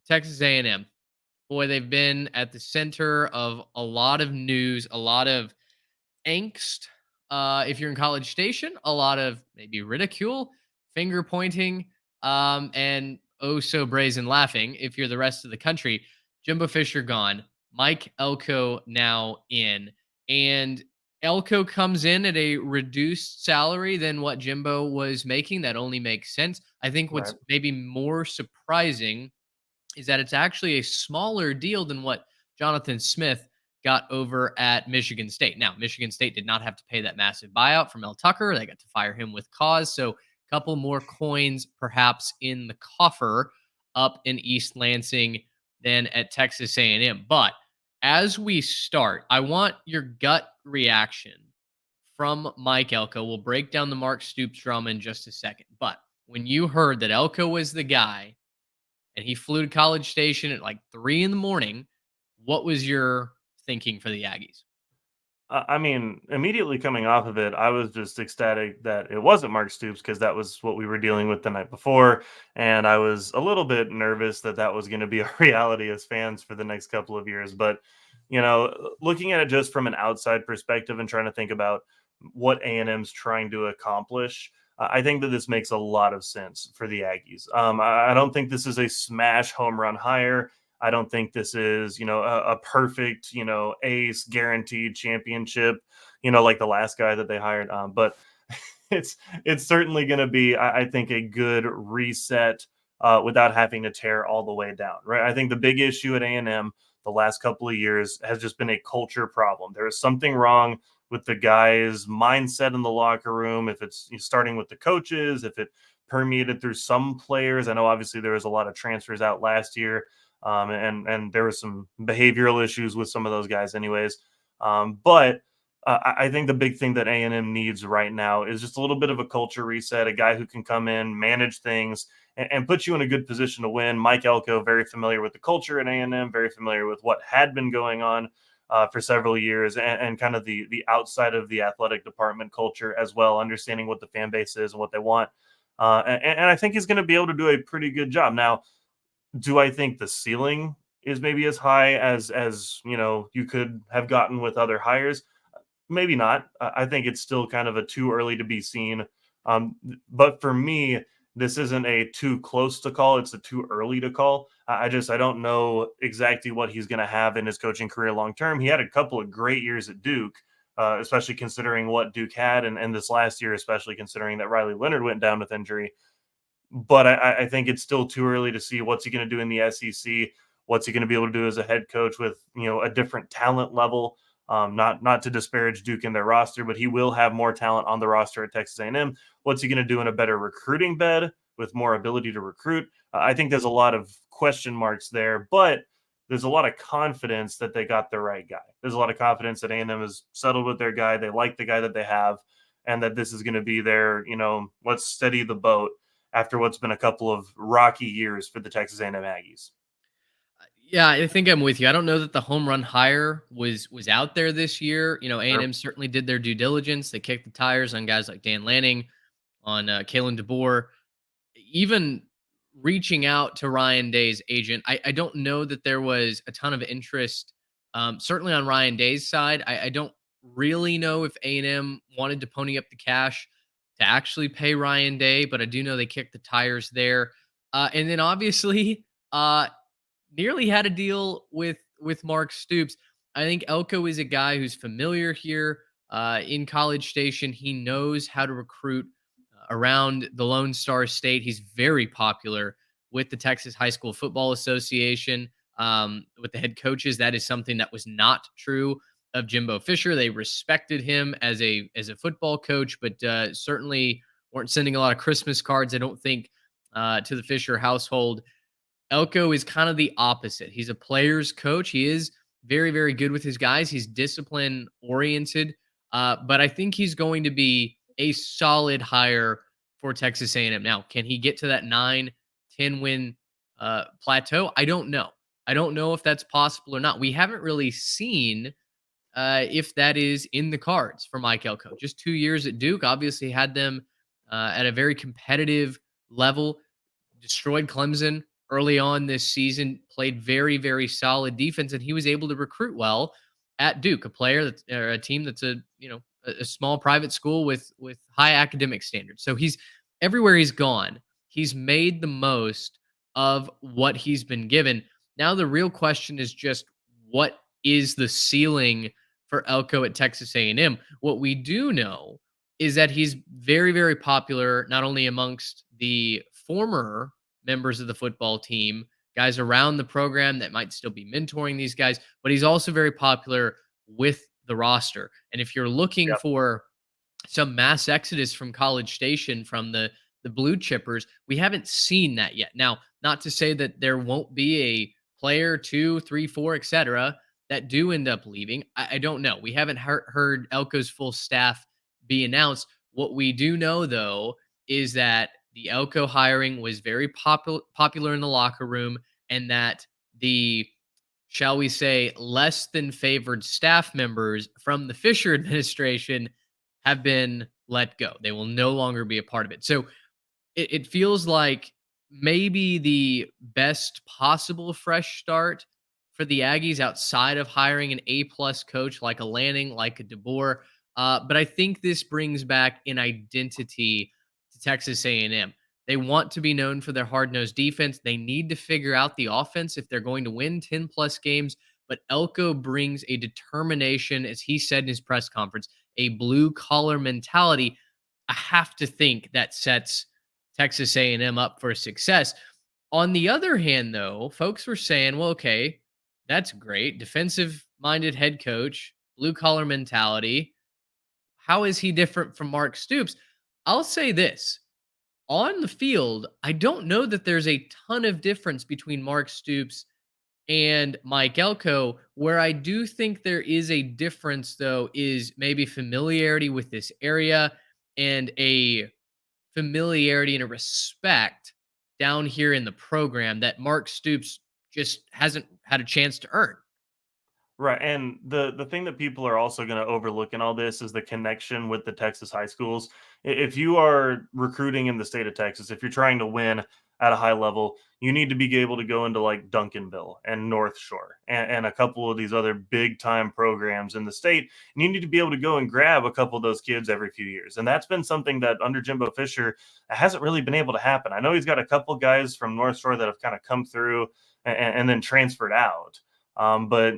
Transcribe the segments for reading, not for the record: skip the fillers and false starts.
Texas A&M. Boy, they've been at the center of a lot of news, a lot of angst. If you're in College Station, a lot of maybe ridicule, finger pointing, and oh so brazen laughing. If you're the rest of the country, Jimbo Fisher gone, Mike Elko now in, and Elko comes in at a reduced salary than what Jimbo was making. That only makes sense. I think what's Right. maybe more surprising is that it's actually a smaller deal than what Jonathan Smith got over at Michigan State. Now, Michigan State did not have to pay that massive buyout from Mel Tucker. They got to fire him with cause. So, a couple more coins perhaps in the coffer up in East Lansing than at Texas A&M. But as we start, I want your gut reaction from Mike Elko. We'll break down the Mark Stoops drama in just a second. But when you heard that Elko was the guy and he flew to College Station at like 3 in the morning, what was your thinking for the Aggies? I mean, immediately coming off of it, I was just ecstatic that it wasn't Mark Stoops because that was what we were dealing with the night before, and I was a little bit nervous that that was going to be a reality as fans for the next couple of years. But looking at it just from an outside perspective and trying to think about what A&M's trying to accomplish, I think that this makes a lot of sense for the Aggies. I don't think this is a smash home run hire. I don't think this is, a perfect, ace guaranteed championship, like the last guy that they hired. But it's it's certainly going to be, I think, a good reset without having to tear all the way down. Right. I think the big issue at A&M the last couple of years has just been a culture problem. There is something wrong with the guys' mindset in the locker room. If it's starting with the coaches, if it permeated through some players. I know obviously there was a lot of transfers out last year, and there was some behavioral issues with some of those guys, anyways. But I think the big thing that A&M needs right now is just a little bit of a culture reset, a guy who can come in, manage things, and put you in a good position to win. Mike Elko, very familiar with the culture at A&M, very familiar with what had been going on for several years, and kind of the outside of the athletic department culture as well, understanding what the fan base is and what they want. And I think he's going to be able to do a pretty good job. Now, do I think the ceiling is maybe as high as you could have gotten with other hires? Maybe not. I think it's still kind of a too early to be seen. But for me, this isn't a too close to call. It's a too early to call. I don't know exactly what he's going to have in his coaching career long term. He had a couple of great years at Duke, especially considering what Duke had, and this last year, especially considering that Riley Leonard went down with injury. But I think it's still too early to see what's he going to do in the SEC. What's he going to be able to do as a head coach with a different talent level? Not to disparage Duke in their roster, but he will have more talent on the roster at Texas A&M. What's he going to do in a better recruiting bed with more ability to recruit? I think there's a lot of question marks there, but there's a lot of confidence that they got the right guy. There's a lot of confidence that A&M has settled with their guy. They like the guy that they have, and that this is going to be their, let's steady the boat after what's been a couple of rocky years for the Texas A&M Aggies. Yeah, I think I'm with you. I don't know that the home run hire was out there this year. Sure. A&M certainly did their due diligence. They kicked the tires on guys like Dan Lanning, on Kalen DeBoer, even reaching out to Ryan Day's agent. I don't know that there was a ton of interest, certainly on Ryan Day's side. I don't really know if A&M wanted to pony up the cash to actually pay Ryan Day, but I do know they kicked the tires there. And then obviously, nearly had a deal with Mark Stoops. I think Elko is a guy who's familiar here in College Station. He knows how to recruit around the Lone Star State. He's very popular with the Texas High School Football Association, with the head coaches. That is something that was not true of Jimbo Fisher. They respected him as a football coach, but certainly weren't sending a lot of Christmas cards, I don't think, to the Fisher household. Elko is kind of the opposite. He's a player's coach. He is very, very good with his guys. He's discipline oriented, but I think he's going to be a solid hire for Texas A&M. Now, can he get to that 9-10 win plateau? I don't know. I don't know if that's possible or not. We haven't really seen if that is in the cards for Mike Elko. Just 2 years at Duke, obviously had them at a very competitive level, destroyed Clemson early on this season played very, very solid defense, and he was able to recruit well at Duke, a player that's or a team that's a small private school with high academic standards. So he's everywhere he's gone, he's made the most of what he's been given. Now the real question is just what is the ceiling for Elko at Texas A&M? What we do know is that he's very, very popular not only amongst the former members of the football team, guys around the program that might still be mentoring these guys, but he's also very popular with the roster. And if you're looking Yep. for some mass exodus from College Station from the blue chippers, we haven't seen that yet. Now, not to say that there won't be a player, two, three, four, etc., that do end up leaving. I don't know. We haven't heard Elko's full staff be announced. What we do know, though, is that the Elko hiring was very popular in the locker room, and that the shall we say, less than favored staff members from the Fisher administration have been let go. They will no longer be a part of it. So it feels like maybe the best possible fresh start for the Aggies outside of hiring an A-plus coach like a Lanning, like a DeBoer. But I think this brings back an identity to Texas A&M. They want to be known for their hard-nosed defense. They need to figure out the offense if they're going to win 10-plus games. But Elko brings a determination, as he said in his press conference, a blue-collar mentality. I have to think that sets Texas A&M up for success. On the other hand, though, folks were saying, well, okay, that's great. Defensive minded head coach, blue collar mentality. How is he different from Mark Stoops? I'll say this on the field, I don't know that there's a ton of difference between Mark Stoops and Mike Elko. Where I do think there is a difference, though, is maybe familiarity with this area and a familiarity and a respect down here in the program that Mark Stoops just hasn't had a chance to earn. Right, and the thing that people are also going to overlook in all this is the connection with the Texas high schools. If you are recruiting in the state of Texas, if you're trying to win at a high level, you need to be able to go into like Duncanville and North Shore and a couple of these other big time programs in the state. And you need to be able to go and grab a couple of those kids every few years. And that's been something that under Jimbo Fisher hasn't really been able to happen. I know he's got a couple guys from North Shore that have kind of come through and then transferred out. But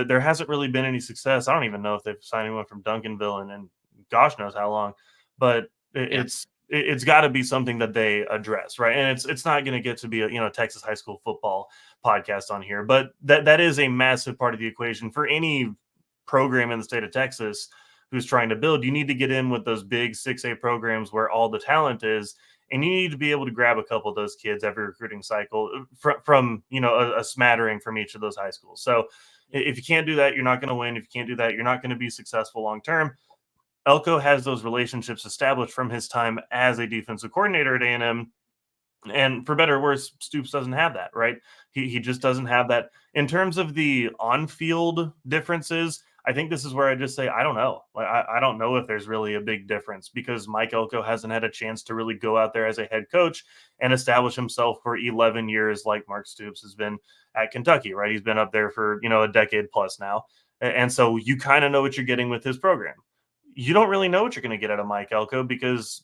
there hasn't really been any success. I don't even know if they've signed anyone from Duncanville and gosh knows how long. But Yeah. it's got to be something that they address, right? And it's not going to get to be a Texas high school football podcast on here, but that is a massive part of the equation for any program in the state of Texas who's trying to build. You need to get in with those big 6A programs where all the talent is, and you need to be able to grab a couple of those kids every recruiting cycle from a smattering from each of those high schools. So if you can't do that, you're not going to win. If you can't do that, you're not going to be successful long term. Elko has those relationships established from his time as a defensive coordinator at A&M, and for better or worse, Stoops doesn't have that, right? He just doesn't have that. In terms of the on-field differences, I think this is where I just say I don't know. Like I don't know if there's really a big difference because Mike Elko hasn't had a chance to really go out there as a head coach and establish himself for 11 years like Mark Stoops has been at Kentucky, right? He's been up there for a decade plus now, and so you kind of know what you're getting with his program. You don't really know what you're going to get out of Mike Elko because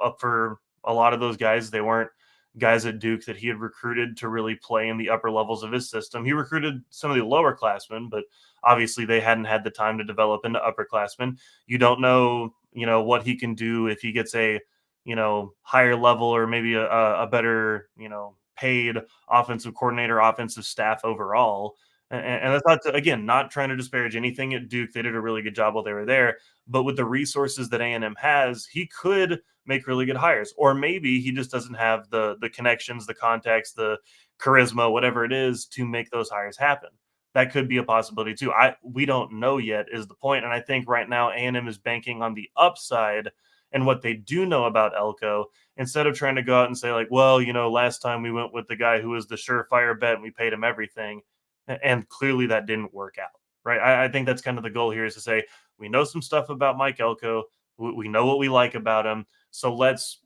up for a lot of those guys, they weren't guys at Duke that he had recruited to really play in the upper levels of his system. He recruited some of the lower classmen, but obviously they hadn't had the time to develop into upperclassmen. You don't know, what he can do if he gets a, higher level or maybe a better, paid offensive coordinator, offensive staff overall. And that's not again, not trying to disparage anything at Duke. They did a really good job while they were there. But with the resources that A&M has, he could make really good hires. Or maybe he just doesn't have the connections, the contacts, the charisma, whatever it is, to make those hires happen. That could be a possibility too. We don't know yet is the point. And I think right now A&M is banking on the upside and what they do know about Elko instead of trying to go out and say like, well, last time we went with the guy who was the surefire bet and we paid him everything. And clearly that didn't work out. Right. I think that's kind of the goal here is to say, we know some stuff about Mike Elko. We know what we like about him. So let's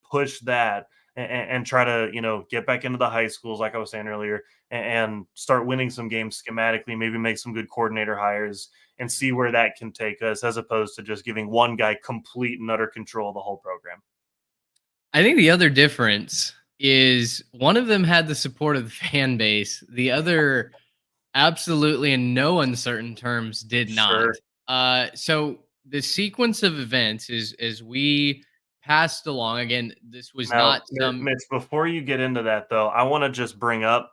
push that and try to, get back into the high schools, like I was saying earlier, and start winning some games schematically, maybe make some good coordinator hires and see where that can take us, as opposed to just giving one guy complete and utter control of the whole program. I think the other difference is one of them had the support of the fan base. The other absolutely in no uncertain terms did not. Sure. So the sequence of events is as we passed along. Again, this was Now, not some. Mitch, before you get into that, though, I want to just bring up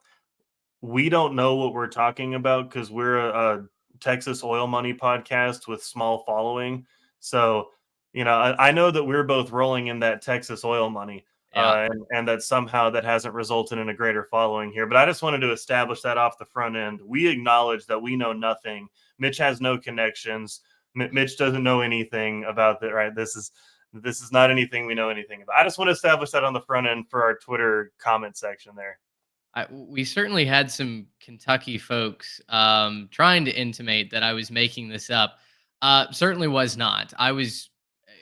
we don't know what we're talking about because we're a Texas oil money podcast with small following. So, I know that we're both rolling in that Texas oil money, Yeah. and that somehow that hasn't resulted in a greater following here. But I just wanted to establish that off the front end. We acknowledge that we know nothing. Mitch has no connections. Mitch doesn't know anything about that. Right? This is not anything we know anything about. I just want to establish that on the front end for our Twitter comment section there. We certainly had some Kentucky folks trying to intimate that I was making this up. Certainly was not.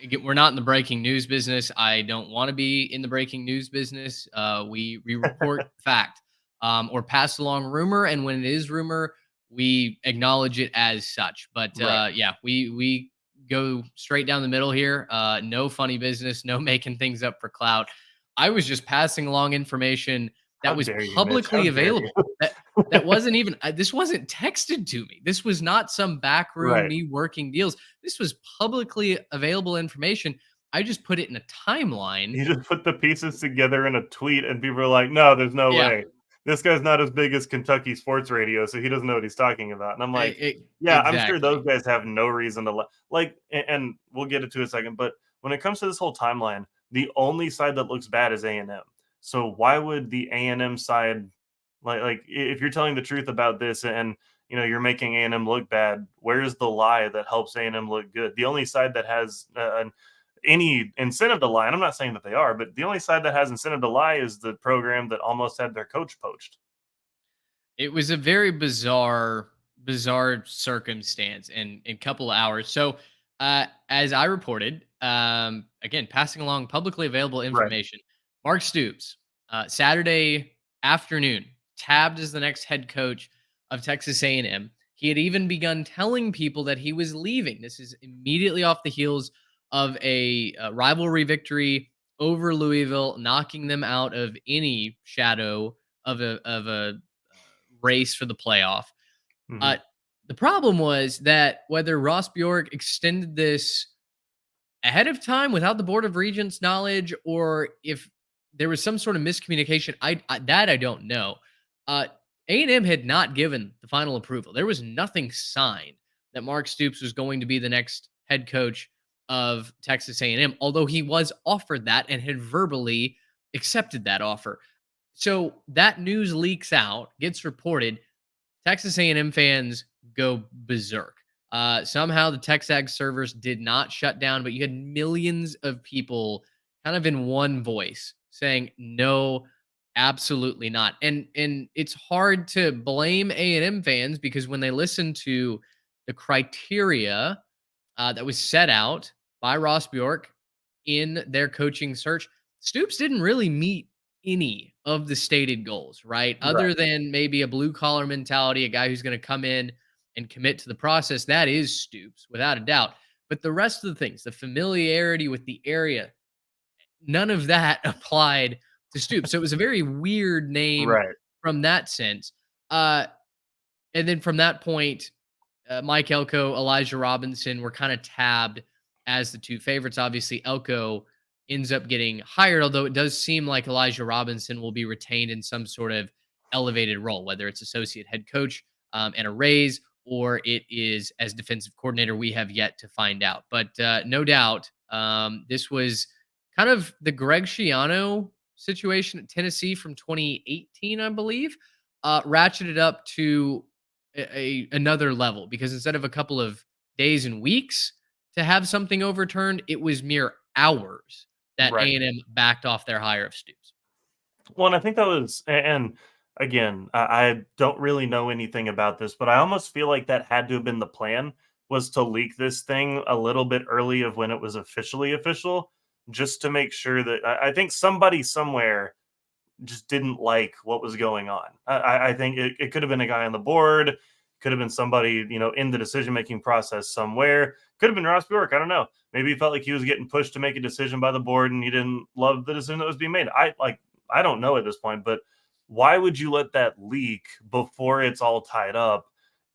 Again, we're not in the breaking news business. I don't want to be in the breaking news business. We report fact or pass along rumor, and when it is rumor, we acknowledge it as such. But Right. yeah, we go straight down the middle here. No funny business. No making things up for clout. I was just passing along information How that was dare you, Mitch? How publicly dare available. you? That wasn't even this wasn't texted to me. This was not some backroom Right. me working deals. This was publicly available information. I just put it in a timeline. You just put the pieces together in a tweet, and people are like, "No, there's no Yeah, way. This guy's not as big as Kentucky sports radio, so he doesn't know what he's talking about." And I'm like, "Yeah, I'm sure those exactly. guys have no reason to like." And we'll get into it in a second, but when it comes to this whole timeline, the only side that looks bad is A&M. So why would the A&M side if you're telling the truth about this and you're making A&M look bad, where's the lie that helps A&M look good? The only side that has any incentive to lie, and I'm not saying that they are, but the only side that has incentive to lie is the program that almost had their coach poached. It was a very bizarre circumstance in a couple of hours. So, as I reported, again, passing along publicly available Right. information, Mark Stoops, Saturday afternoon, tabbed as the next head coach of Texas A&M. He had even begun telling people that he was leaving. This is immediately off the heels of a rivalry victory over Louisville, knocking them out of any shadow of a race for the playoff. Uh, Hmm. the problem was that whether Ross Bjork extended this ahead of time without the Board of Regents' knowledge, or if there was some sort of miscommunication, I don't know. Uh, A&M had not given the final approval. There was nothing signed that Mark Stoops was going to be the next head coach of Texas A&M, although he was offered that and had verbally accepted that offer. So that news leaks out, gets reported. Texas A&M fans go berserk. Somehow the TexAg servers did not shut down, but you had millions of people kind of in one voice saying no, absolutely not. And it's hard to blame A&M fans because when they listen to the criteria that was set out by Ross Bjork in their coaching search, Stoops didn't really meet any of the stated goals, right? Right. Other than maybe a blue collar mentality, a guy who's going to come in and commit to the process. That is Stoops, without a doubt. But the rest of the things, the familiarity with the area, none of that applied to Stoops. So it was a very weird name Right. from that sense. Uh, and then from that point, Mike Elko, Elijah Robinson were kind of tabbed as the two favorites. Obviously, Elko ends up getting hired, although it does seem like Elijah Robinson will be retained in some sort of elevated role, whether it's associate head coach and a raise or it is as defensive coordinator. We have yet to find out. But no doubt, this was kind of the Greg Schiano situation at Tennessee from 2018, I believe, ratcheted up to another level because instead of a couple of days and weeks to have something overturned, it was mere hours that Right. A&M backed off their hire of Stoops. Well, and I think that was, and again, I don't really know anything about this, but I almost feel like that had to have been the plan, was to leak this thing a little bit early of when it was officially official, just to make sure that I think somebody somewhere just didn't like what was going on. I think it could have been a guy on the board, could have been somebody, in the decision making process somewhere. Could have been Ross Bjork. I don't know. Maybe he felt like he was getting pushed to make a decision by the board, and he didn't love the decision that was being made. I don't know at this point, but why would you let that leak before it's all tied up?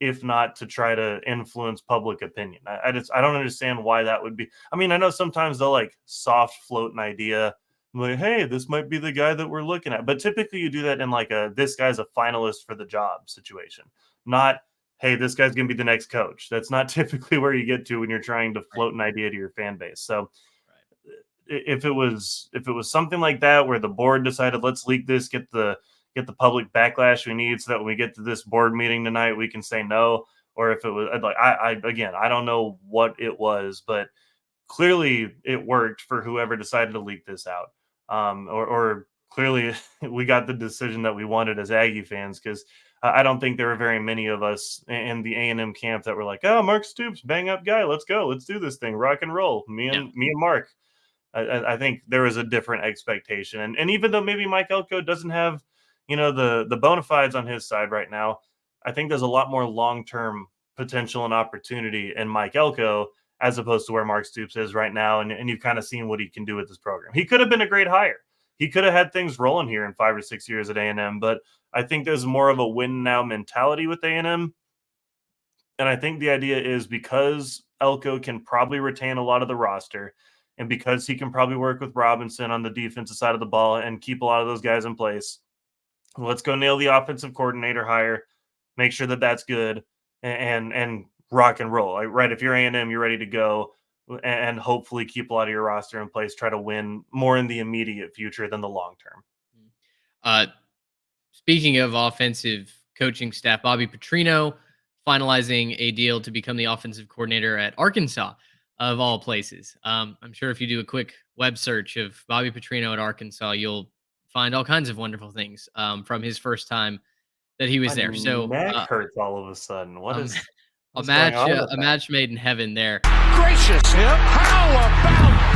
If not to try to influence public opinion, I don't understand why that would be. I mean, I know sometimes they'll like soft float an idea like, hey, this might be the guy that we're looking at. But typically you do that in like a this guy's a finalist for the job situation, not hey, this guy's gonna be the next coach. That's not typically where you get to when you're trying to Right. float an idea to your fan base. So Right. if it was something like that where the board decided let's leak this, get the public backlash we need so that when we get to this board meeting tonight we can say no, or if it was like I again I don't know what it was, but clearly it worked for whoever decided to leak this out. Or clearly we got the decision that we wanted as Aggie fans because I don't think there were very many of us in the A&M camp that were like, "Oh, Mark Stoops, bang up guy, let's go, let's do this thing, rock and roll." Yeah. Me and Mark. I think there was a different expectation, and even though maybe Mike Elko doesn't have, the bona fides on his side right now, I think there's a lot more long term potential and opportunity in Mike Elko as opposed to where Mark Stoops is right now, and you've kind of seen what he can do with this program. He could have been a great hire. He could have had things rolling here in 5 or 6 years at A&M, but I think there's more of a win now mentality with A&M. And I think the idea is because Elko can probably retain a lot of the roster, and because he can probably work with Robinson on the defensive side of the ball and keep a lot of those guys in place, let's go nail the offensive coordinator hire, make sure that that's good, and rock and roll. Like, right, if you're A&M, you're ready to go, and hopefully keep a lot of your roster in place. Try to win more in the immediate future than the long term. Uh, Speaking of offensive coaching staff, Bobby Petrino finalizing a deal to become the offensive coordinator at Arkansas, of all places. I'm sure if you do a quick web search of Bobby Petrino at Arkansas, you'll find all kinds of wonderful things from his first time that he was My there. So neck hurts all of a sudden. um, What's going on with a that? match made in heaven there. Gracious, how about